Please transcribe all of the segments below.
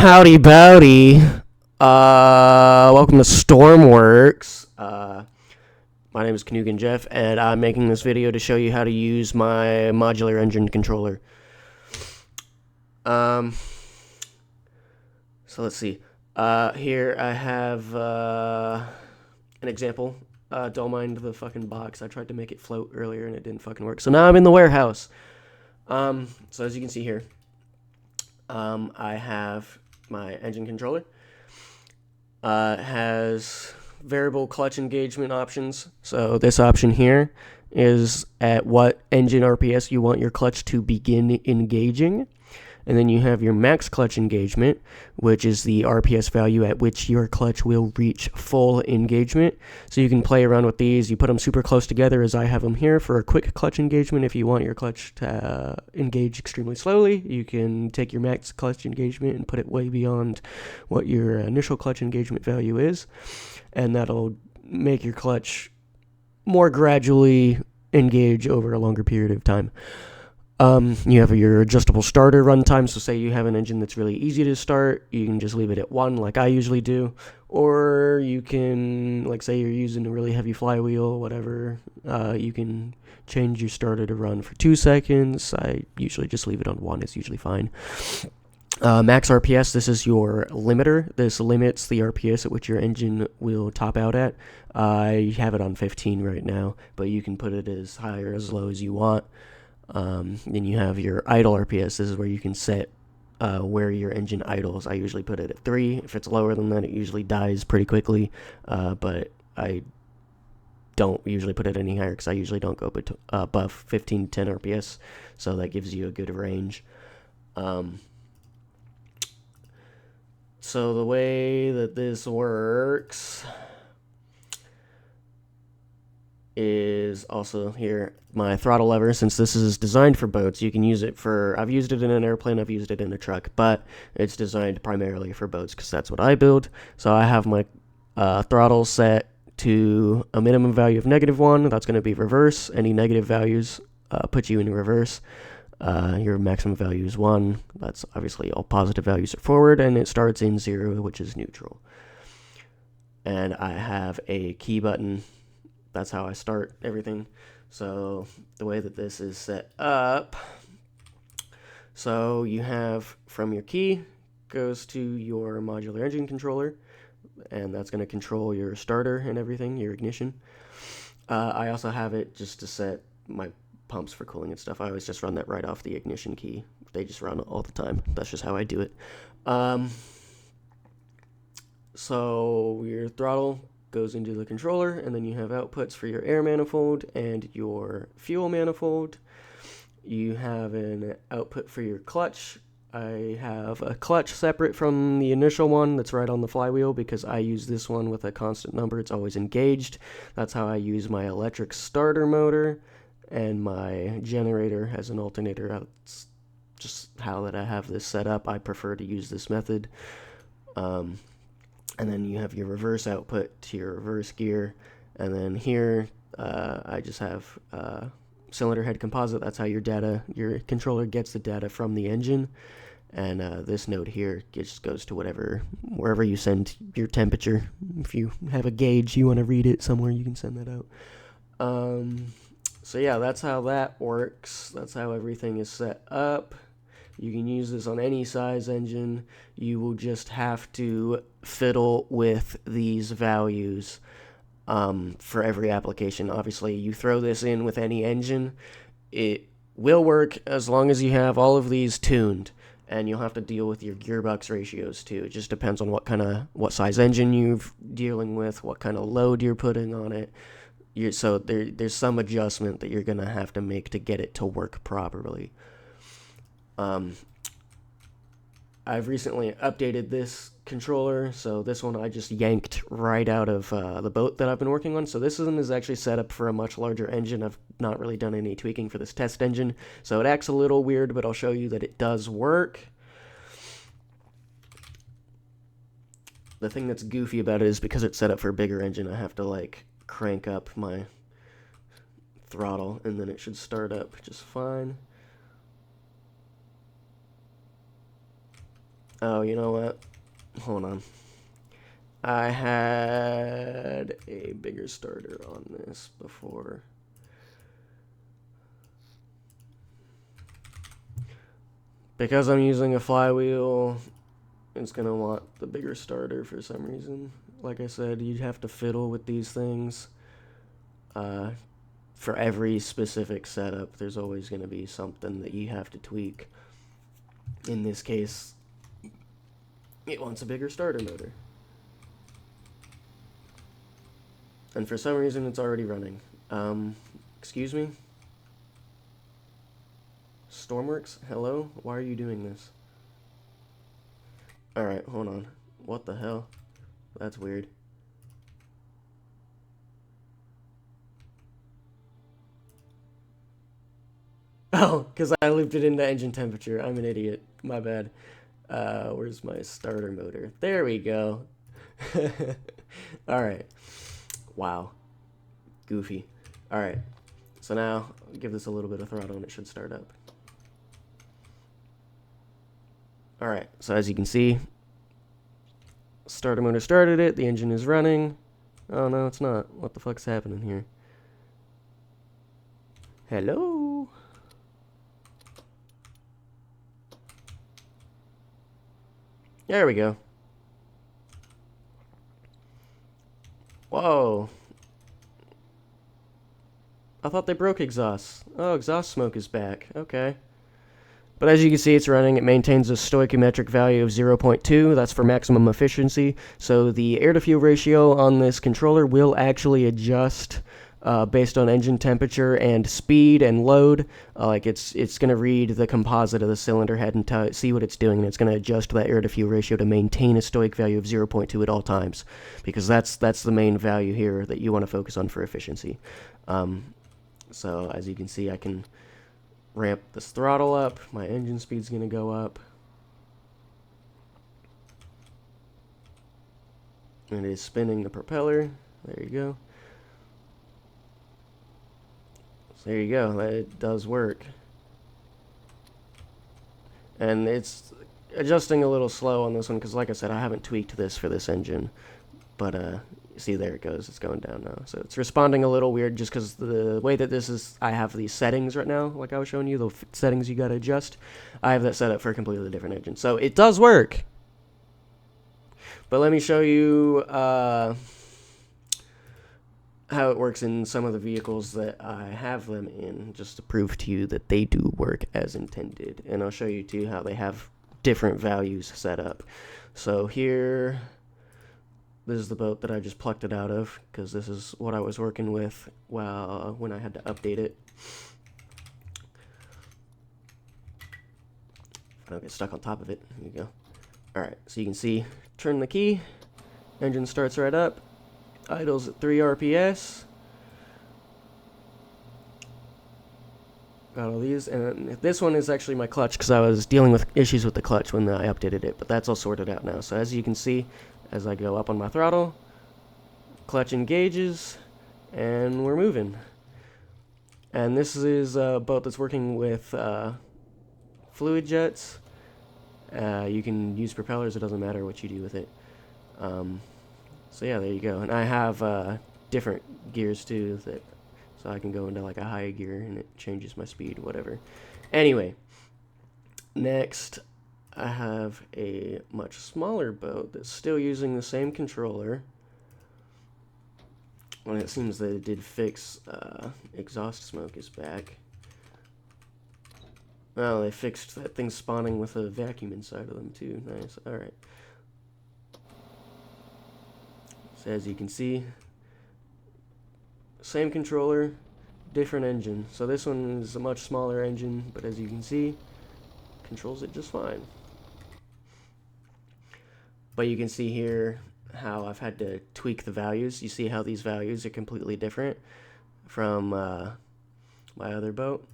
Howdy bowdy. Welcome to Stormworks. My name is Canugan Jeff, and I'm making this video to show you how to use my modular engine controller. So let's see. Here I have an example. Don't mind the fucking box. I tried to make it float earlier and it didn't fucking work. So now I'm in the warehouse. So as you can see here, I have my engine controller. Has variable clutch engagement options. So this option here is at what engine RPS you want your clutch to begin engaging. And then you have your max clutch engagement, which is the RPS value at which your clutch will reach full engagement. So you can play around with these. You put them super close together, as I have them here, for a quick clutch engagement. If you want your clutch to engage extremely slowly, you can take your max clutch engagement and put it way beyond what your initial clutch engagement value is. And that'll make your clutch more gradually engage over a longer period of time. You have your adjustable starter runtime, so say you have an engine that's really easy to start, you can just leave it at 1 like I usually do, or you can, like say you're using a really heavy flywheel, whatever, you can change your starter to run for 2 seconds. I usually just leave it on 1, it's usually fine. Max RPS, this is your limiter. This limits the RPS at which your engine will top out at. I have it on 15 right now, but you can put it as high or as low as you want. Then you have your idle RPS. This is where you can set where your engine idles. I usually put it at 3. If it's lower than that, it usually dies pretty quickly, but I don't usually put it any higher because I usually don't go above 15 to 10 RPS, so that gives you a good range. So the way that this works is also here my throttle lever. Since this is designed for boats, you can use it for, I've used it in an airplane, I've used it in a truck, but it's designed primarily for boats because that's what I build. So I have my throttle set to a minimum value of -1. That's going to be reverse. Any negative values put you in reverse. Your maximum value is 1. That's obviously all positive values are forward, and it starts in 0, which is neutral. And I have a key button. That's how I start everything. So the way that this is set up, so you have from your key goes to your modular engine controller, and that's going to control your starter and everything, your ignition. I also have it just to set my pumps for cooling and stuff. I always just run that right off the ignition key. They just run all the time. That's just how I do it. So your throttle goes into the controller, and then you have outputs for your air manifold and your fuel manifold. You have an output for your clutch. I have a clutch separate from the initial one that's right on the flywheel because I use this one with a constant number. It's always engaged. That's how I use my electric starter motor, and my generator has an alternator. That's just how that I have this set up. I prefer to use this method. And then you have your reverse output to your reverse gear. And then here, I just have cylinder head composite. That's how your controller gets the data from the engine. And this node here just goes to wherever you send your temperature. If you have a gauge, you want to read it somewhere, you can send that out. So yeah, that's how that works. That's how everything is set up. You can use this on any size engine. You will just have to fiddle with these values for every application. Obviously, you throw this in with any engine, it will work as long as you have all of these tuned, and you'll have to deal with your gearbox ratios too. It just depends on what size engine you're dealing with, what kind of load you're putting on it. So there's some adjustment that you're gonna have to make to get it to work properly. I've recently updated this controller, so this one I just yanked right out of the boat that I've been working on. So this one is actually set up for a much larger engine. I've not really done any tweaking for this test engine, so it acts a little weird, but I'll show you that it does work. The thing that's goofy about it is because it's set up for a bigger engine, I have to like crank up my throttle, and then it should start up just fine. Oh, you know what? Hold on. I had a bigger starter on this before. Because I'm using a flywheel, it's going to want the bigger starter for some reason. Like I said, you'd have to fiddle with these things. For every specific setup, there's always going to be something that you have to tweak. In this case, it wants a bigger starter motor. And for some reason, it's already running. Excuse me? Stormworks? Hello? Why are you doing this? Alright, hold on. What the hell? That's weird. Oh, because I looped it into engine temperature. I'm an idiot. My bad. Where's my starter motor? There we go. Alright. Wow. Goofy. Alright. So now, I'll give this a little bit of throttle and it should start up. Alright, so as you can see, starter motor started it, the engine is running. Oh no, it's not. What the fuck's happening here? Hello? There we go. Whoa. I thought they broke exhausts. Oh, exhaust smoke is back. Okay. But as you can see, it's running. It maintains a stoichiometric value of 0.2. That's for maximum efficiency. So the air-to-fuel ratio on this controller will actually adjust based on engine temperature and speed and load. It's going to read the composite of the cylinder head and see what it's doing, and it's going to adjust that air-to-fuel ratio to maintain a stoic value of 0.2 at all times, because that's the main value here that you want to focus on for efficiency. So as you can see, I can ramp this throttle up. My engine speed's going to go up. And it is spinning the propeller. There you go. So there you go. It does work. And it's adjusting a little slow on this one because, like I said, I haven't tweaked this for this engine. But see, there it goes. It's going down now. So it's responding a little weird just because the way that this is, I have these settings right now, like I was showing you, the settings you got to adjust. I have that set up for a completely different engine. So it does work. But let me show you how it works in some of the vehicles that I have them in, just to prove to you that they do work as intended. And I'll show you too how they have different values set up. So here, this is the boat that I just plucked it out of, because this is what I was working with when I had to update it. If I don't get stuck on top of it, here you go. Alright, so you can see, turn the key, engine starts right up, idles at 3 RPS. Got all these, and this one is actually my clutch, because I was dealing with issues with the clutch when I updated it, but that's all sorted out now. So as you can see, as I go up on my throttle, clutch engages, and we're moving. And this is a boat that's working with fluid jets. You can use propellers, it doesn't matter what you do with it. So yeah, there you go. And I have different gears too, so I can go into like a high gear and it changes my speed, whatever. Anyway, next I have a much smaller boat that's still using the same controller. Well, it seems that it did fix exhaust smoke is back. Well, they fixed that thing spawning with a vacuum inside of them too. Nice. Alright. So as you can see, same controller, different engine. So this one is a much smaller engine, but as you can see, controls it just fine. But you can see here how I've had to tweak the values. You see how these values are completely different from my other boat.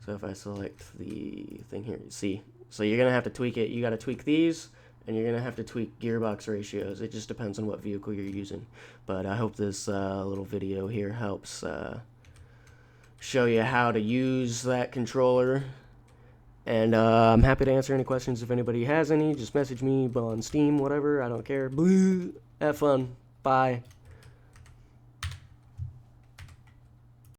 So if I select the thing here, you see. So you're going to have to tweak it. You got to tweak these, and you're going to have to tweak gearbox ratios. It just depends on what vehicle you're using. But I hope this little video here helps show you how to use that controller. And I'm happy to answer any questions if anybody has any. Just message me on Steam, whatever. I don't care. Have fun. Bye.